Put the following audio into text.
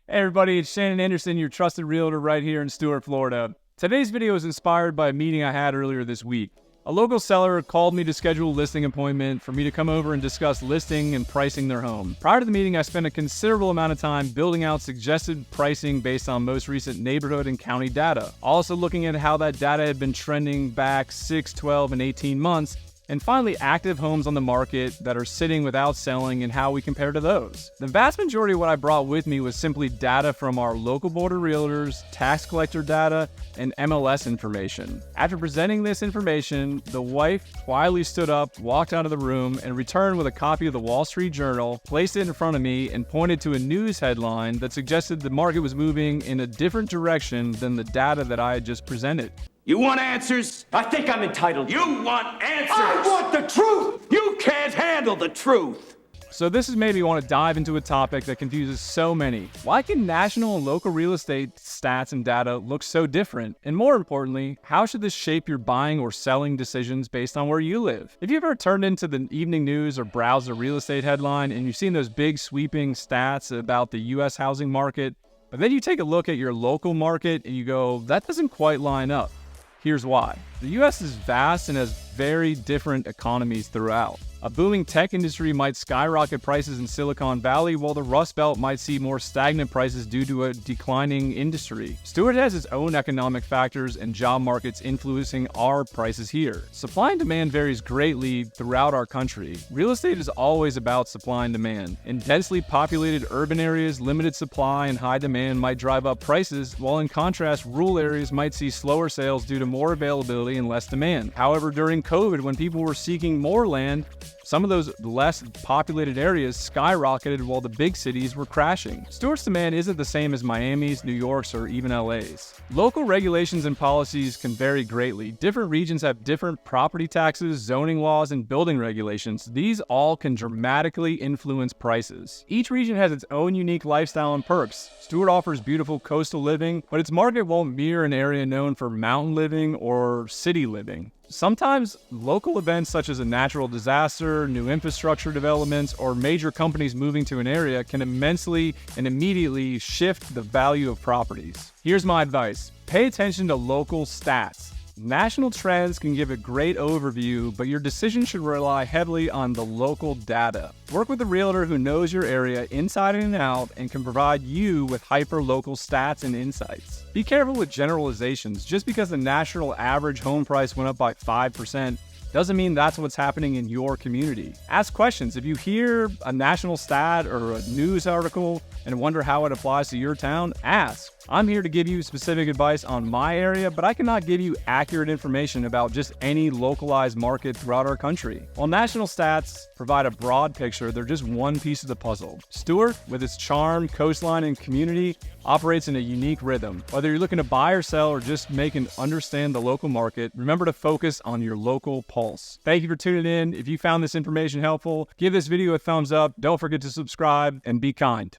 Hey everybody, it's Shannon Anderson, your trusted realtor right here in Stuart, Florida. Today's video is inspired by a meeting I had earlier this week. A local seller called me to schedule a listing appointment for me to come over and discuss listing and pricing their home. Prior to the meeting, I spent a considerable amount of time building out suggested pricing based on most recent neighborhood and county data. Also looking at how that data had been trending back 6, 12, and 18 months, and finally active homes on the market that are sitting without selling and how we compare to those. The vast majority of what I brought with me was simply data from our local board of realtors, tax collector data, and MLS information. After presenting this information, the wife quietly stood up, walked out of the room, and returned with a copy of the Wall Street Journal, placed it in front of me, and pointed to a news headline that suggested the market was moving in a different direction than the data that I had just presented. You want answers? I think I'm entitled. You want answers? I want the truth! You can't handle the truth! So this has made me want to dive into a topic that confuses so many. Why can national and local real estate stats and data look so different? And more importantly, how should this shape your buying or selling decisions based on where you live? If you've ever turned into the evening news or browsed a real estate headline and you've seen those big sweeping stats about the US housing market, but then you take a look at your local market and you go, that doesn't quite line up. Here's why. The US is vast and has very different economies throughout. A booming tech industry might skyrocket prices in Silicon Valley, while the Rust Belt might see more stagnant prices due to a declining industry. Stuart has its own economic factors and job markets influencing our prices here. Supply and demand varies greatly throughout our country. Real estate is always about supply and demand. In densely populated urban areas, limited supply and high demand might drive up prices, while in contrast, rural areas might see slower sales due to more availability and less demand. However, during COVID, when people were seeking more land, some of those less populated areas skyrocketed while the big cities were crashing. Stuart's demand isn't the same as Miami's, New York's, or even LA's. Local regulations and policies can vary greatly. Different regions have different property taxes, zoning laws, and building regulations. These all can dramatically influence prices. Each region has its own unique lifestyle and perks. Stuart offers beautiful coastal living, but its market won't mirror an area known for mountain living or city living. Sometimes local events such as a natural disaster, new infrastructure developments, or major companies moving to an area can immensely and immediately shift the value of properties. Here's my advice. Pay attention to local stats. National trends can give a great overview, but your decision should rely heavily on the local data. Work with a realtor who knows your area inside and out and can provide you with hyper-local stats and insights. Be careful with generalizations. Just because the national average home price went up by 5% doesn't mean that's what's happening in your community. Ask questions. If you hear a national stat or a news article and wonder how it applies to your town, ask. I'm here to give you specific advice on my area, but I cannot give you accurate information about just any localized market throughout our country. While national stats provide a broad picture, they're just one piece of the puzzle. Stuart, with its charm, coastline, and community, operates in a unique rhythm. Whether you're looking to buy or sell or just make and understand the local market, remember to focus on your local pulse. Thank you for tuning in. If you found this information helpful, give this video a thumbs up. Don't forget to subscribe and be kind.